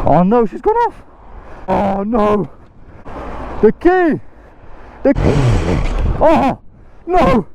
Oh no, she's gone off. Oh no. The key. Oh no.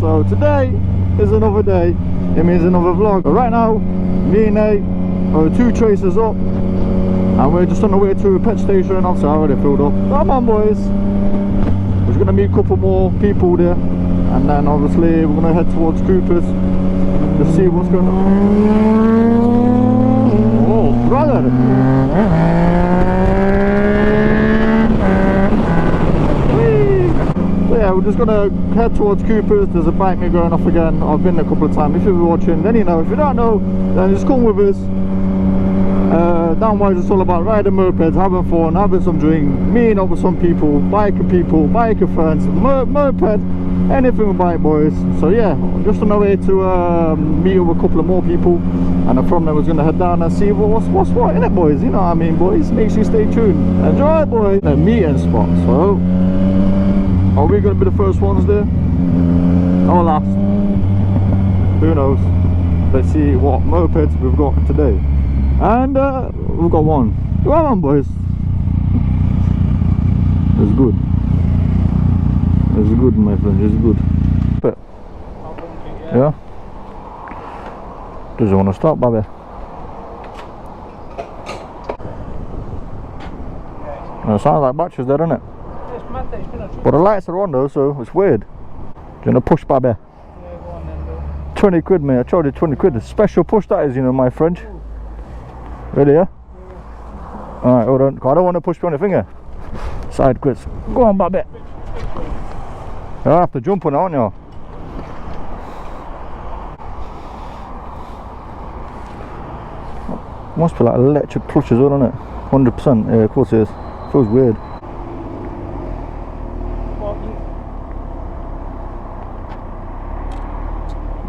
So today is another day. It means another vlog. But right now, me and Nate are 2 traces up, and we're just on the way to a pet station. Obviously I already filled up. Come on boys. We're just gonna meet a couple more people there, and then obviously we're gonna head towards Cooper's to see what's going on. Oh brother. So yeah, we're just gonna head towards Cooper's. There's a bike me going off again. I've been there a couple of times. If you've been watching, then you know. If you don't know, then just come with us. Danwise is all about riding mopeds, having fun, having some drink, meeting up with some people, biker friends, moped, anything with bike boys. So yeah, just on the way to meet up with a couple of more people, and then from there we're gonna head down and see what's what in it, boys. You know what I mean, boys. Make sure you stay tuned. Enjoy, boys. A meeting spot. So. Are we going to be the first ones there? Or last? Who knows? Let's see what mopeds we've got today. And we've got one. Come on boys. It's good. It's good, my friend. It's good. But, yeah? Does it want to stop, Bobby? It sounds like batteries there, doesn't it? But the lights are on though, so it's weird. Do you want to push, Bobby? Yeah, go on then, bro. 20 quid, mate. I charged you 20 quid. A special push that is, you know, my friend. Ready, yeah? Alright, hold on. I don't want to push me on the finger. Side quits. Go on, Bobby. You'll have to jump on it, aren't you? Must be like electric clutch as well, isn't it? 100%. Yeah, of course it is. Feels weird.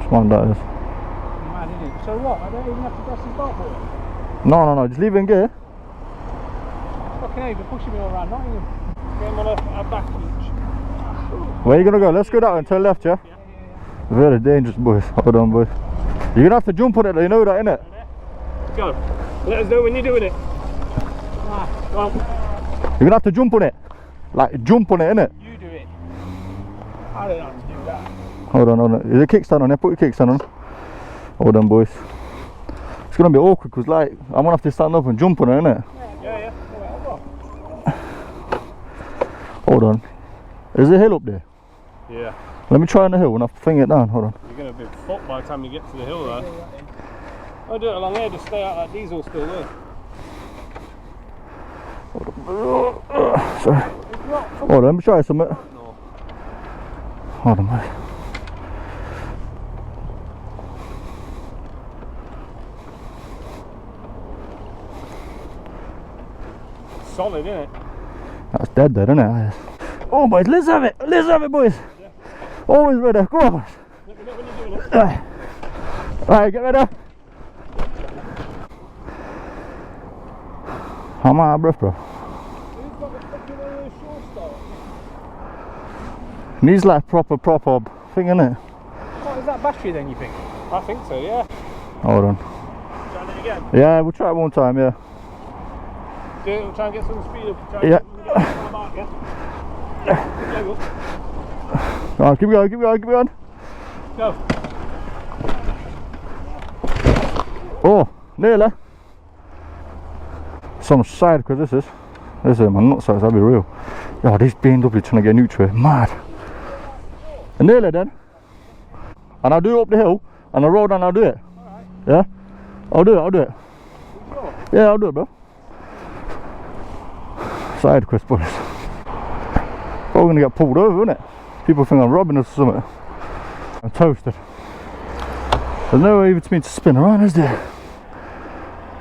One that is. Mad, isn't it? So what? I don't even have to press the start button? No, just leave it in gear. Fucking hell, you're pushing me all around, not you? Getting on a back each. Where are you gonna go? Let's go that way and turn left, yeah? Very dangerous, boys. Hold on, boys. You're gonna have to jump on it, you know that, innit? Go. Let us know when you're doing it. Go on. You're gonna have to jump on it. Like, jump on it, innit? You do it. I don't know how to do that. Hold on. Is there a kickstand on there? Put your kickstand on. Hold on, boys. It's gonna be awkward because, like, I'm gonna have to stand up and jump on it, innit? Yeah. Hold on. Is there a hill up there? Yeah. Let me try on the hill and I'll fling it down. Hold on. You're gonna be fucked by the time you get to the hill, though. I'll do it along here, just stay out that diesel still there. Sorry. Hold on, let me try something. No. Hold on, mate. Solid, isn't it? That's dead there, isn't it? Oh boys, let's have it boys. Yeah. Always ready, go on boys. Let me know when you're doing it. Right, get ready. I'm out of breath, bro. Who's got the fucking short start? Needs like proper thing, innit? What is that battery then, you think? I think so, yeah. Hold on. Try it again? Yeah, we'll try it one time, yeah. Do it, we'll try and get some speed up. Yeah. Alright, keep going. Go. Oh, nearly. Some side, because this is my nutsack, I'll be real. Oh, these BMW trying to get neutral, mad. And nearly then. And I'll do it up the hill, and the road, and I'll do it. Alright. Yeah? I'll do it. Sure? Yeah, I'll do it, bro. Side quest, boys. Probably gonna get pulled over, isn't it? People think I'm robbing us or something. I'm toasted. There's no way even for me to spin around, is there?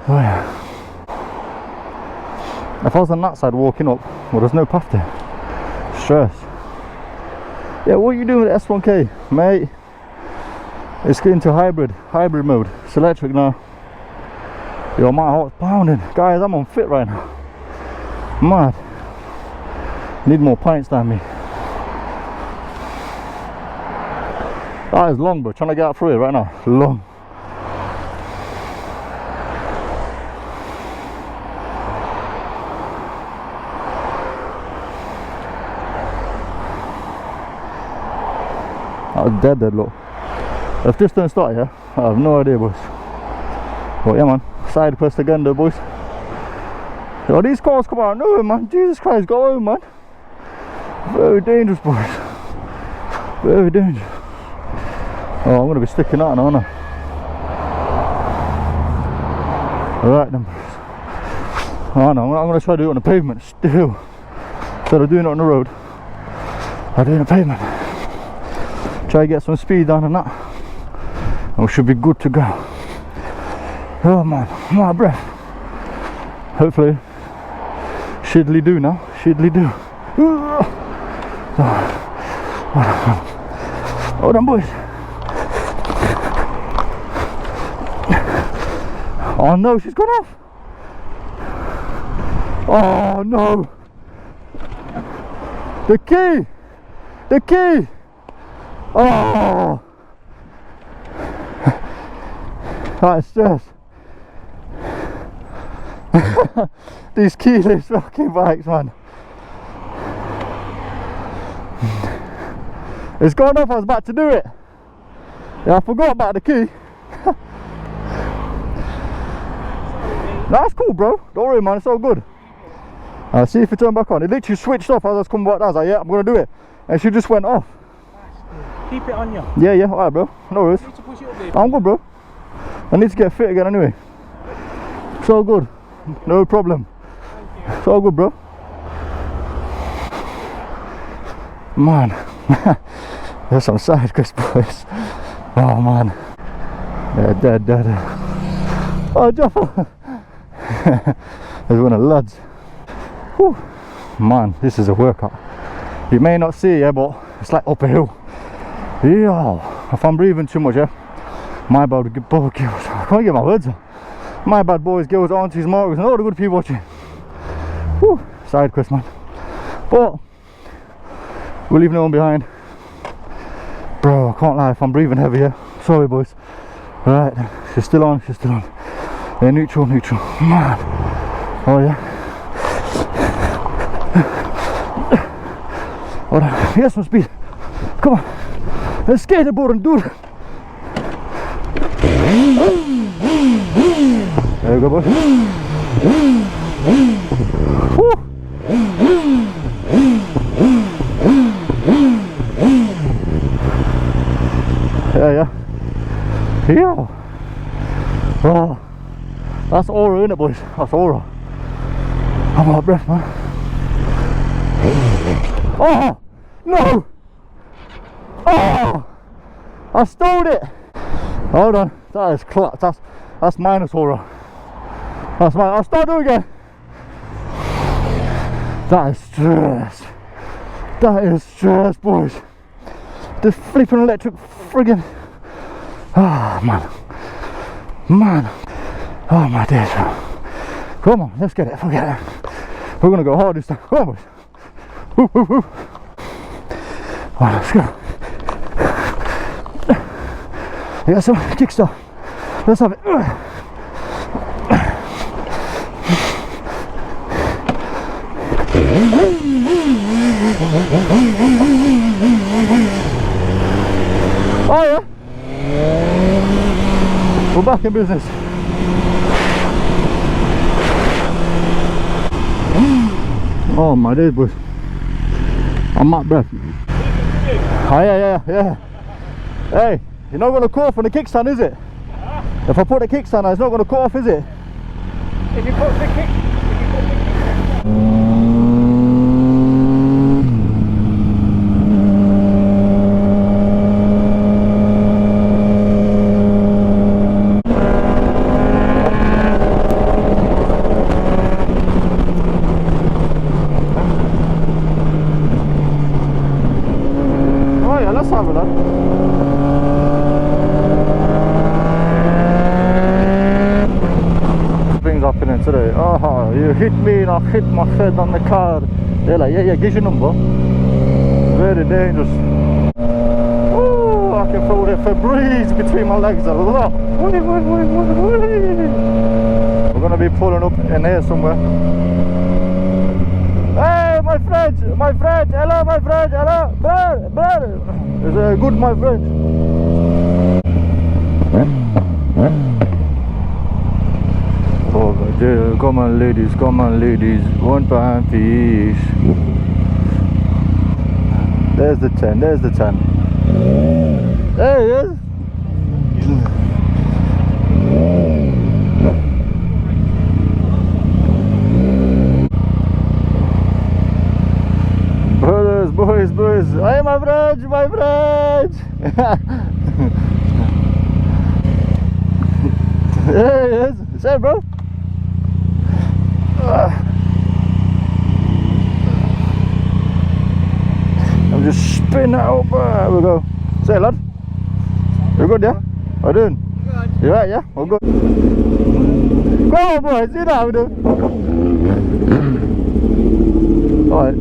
Oh yeah. If I was on that side walking up, well, there's no path there. Stress. Yeah, what are you doing with the S1K, mate? It's getting to hybrid mode. It's electric now. Yo, my heart's pounding. Guys, I'm unfit right now. Mad. Need more pints than me. That is long, bro. Trying to get out through it right now. Long. That was dead, look. If this don't start here, I have no idea, boys. But yeah, man. Side quest again, though, boys. Yo, these cars come out of nowhere, man. Jesus Christ, go home, man. Very dangerous, boys. Very dangerous. Oh, I'm going to be sticking out now, aren't I? Alright then, boys. Oh no, I'm going to try to do it on the pavement still. Instead of doing it on the road, I'll do it on the pavement. Try to get some speed down on that. And we should be good to go. Oh man, my breath. Hopefully, shiddly do now. Shiddly do. Hold on, boys. Oh no, she's gone off. Oh no. The key. The key. Oh. That is stress. These keyless fucking bikes, man. It's gone off. I was about to do it. Yeah, I forgot about the key. That's cool, bro. Don't worry, man. It's all good. See if it turned back on. It literally switched off as I was coming back down. I was like, yeah, I'm gonna do it, and she just went off. Keep it on you. Yeah, yeah. Alright, bro. No worries. You need to push it up there. I'm good, bro. I need to get fit again anyway. It's all good. No problem. It's all good, bro. Man. There's some side quest, boys. Oh, man. Yeah, dead. Oh, Jaffa. There's one of the lads. Whew. Man, this is a workout. You may not see it, yeah, but it's like up a hill. Yeah. If I'm breathing too much, yeah, my bad boy, girls. I can't get my words out. My bad boys, girls, aunties, markers, and all the good people watching. Whew. Side quest, man. But we're leaving no one behind. Bro, I can't lie, if I'm breathing heavy, yeah. Sorry, boys. Right, she's still on, Yeah, neutral. Man. Oh, yeah. Hold on, get some speed. Come on. Let's skateboard and do it. There we go, boys. Woo. Yeah. Oh, that's aura, innit, boys? That's aura. I'm out of breath, man. Oh no! Oh, I stole it. Hold on, that is clutch. That's minus aura. That's mine. I'll start doing it again. That is stress. That is stress, boys. The flipping electric friggin'. Oh man. Oh my days. Come on, let's get it. Forget it. We're gonna go hard this time. Come on, boys. Woo. Right, let's go. You got some kickstart. Let's have it. Oh yeah. We're back in business. Oh my days, boys. I'm out of breath. Oh yeah. Hey, you're not going to cut off on the kickstand, is it? Huh? If I put the kickstand on, it's not going to cut off, is it? If you put the kick. Let's have a look. Things happening today. Oh, you hit me and I hit my head on the car. They're like, yeah, give your number. Very dangerous. Oh, I can feel the Febreze between my legs a lot. We're gonna be pulling up in here somewhere. Hey, my friend, hello, my friend, hello, brother. Is it good, my friend? Oh, dear. Come on, ladies, £1 fish. There's the 10, There he is. Boys. Hey, my friend. There he is. Say, bro. I'm just spinning that up. There we go. Say, lad. You good, yeah? How you doing? Good. You right, yeah? All good. Come on, boys. See that we do. Alright.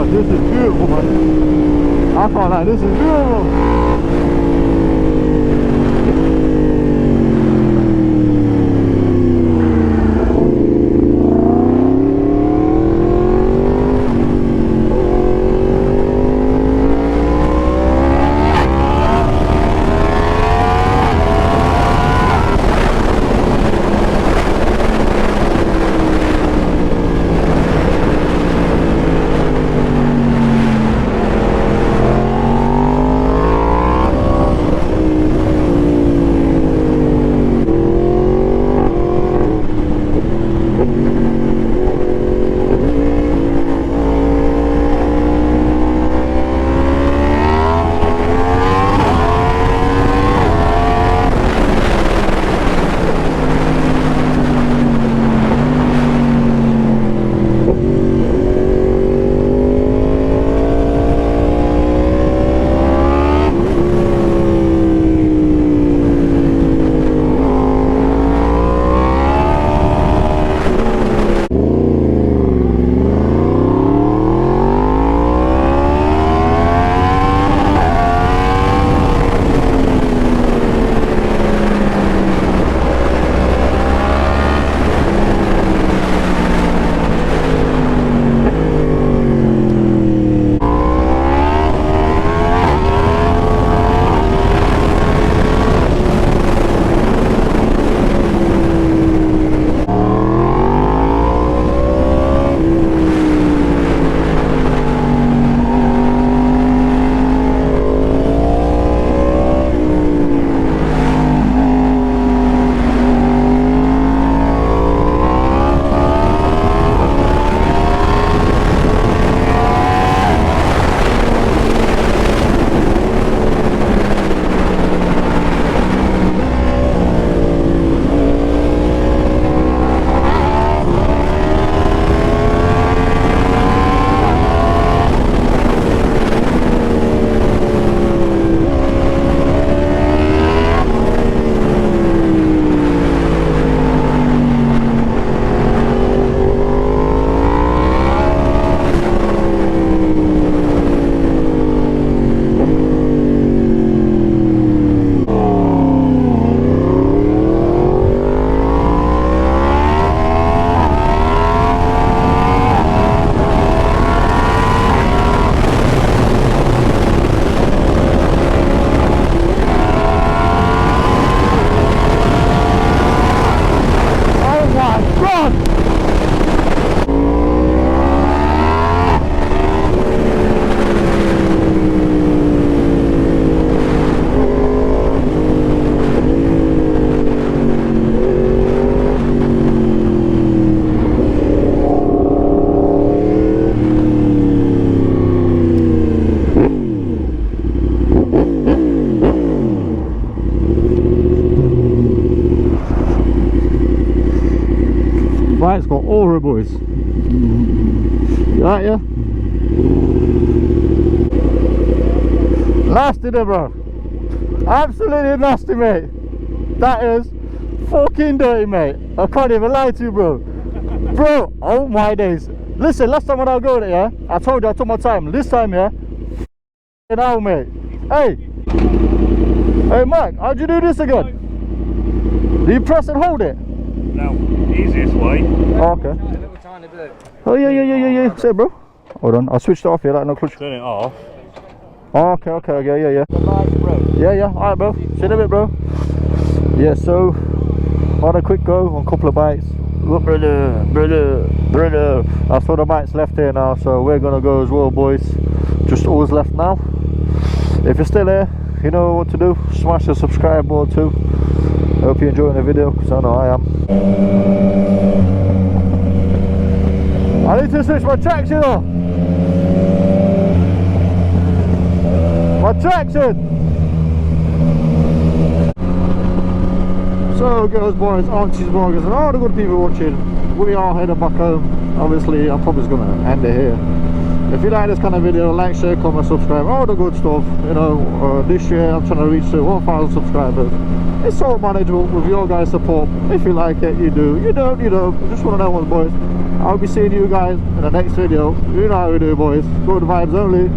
This is beautiful, man. I can't lie, this is beautiful. Right, yeah? Nasty there, bro. Absolutely nasty, mate. That is fucking dirty, mate. I can't even lie to you, bro. Bro, oh my days. Listen, last time when I go there, yeah, I told you I took my time. This time, yeah, now, mate. Hey, hey, Mike, how'd you do this again? Do you press and hold it? No, easiest way. Oh, okay. Oh yeah. Say, bro. Hold on, I switched it off here. Like no clutch. Turn it off. Oh, okay. Yeah. Yeah. All right, bro. See you in a bit, bro. Yeah. So, on a quick go on a couple of bites. Look, brother. That's all the bites left here now. So we're gonna go as well, boys. Just all left now. If you're still here, you know what to do. Smash the subscribe button too. I hope you're enjoying the video, because I know I am. I need to switch my traction on. My traction. So girls, boys, aunties, bloggers and all the good people watching, we are headed back home. Obviously I'm probably just going to end it here. If you like this kind of video, like, share, comment, subscribe, all the good stuff. You know, this year I'm trying to reach to 1,000 subscribers. It's so manageable with your guys' support. If you like it, you do. You don't, you don't. Just one of them ones, boys. I'll be seeing you guys in the next video. You know how we do, boys. Good vibes only.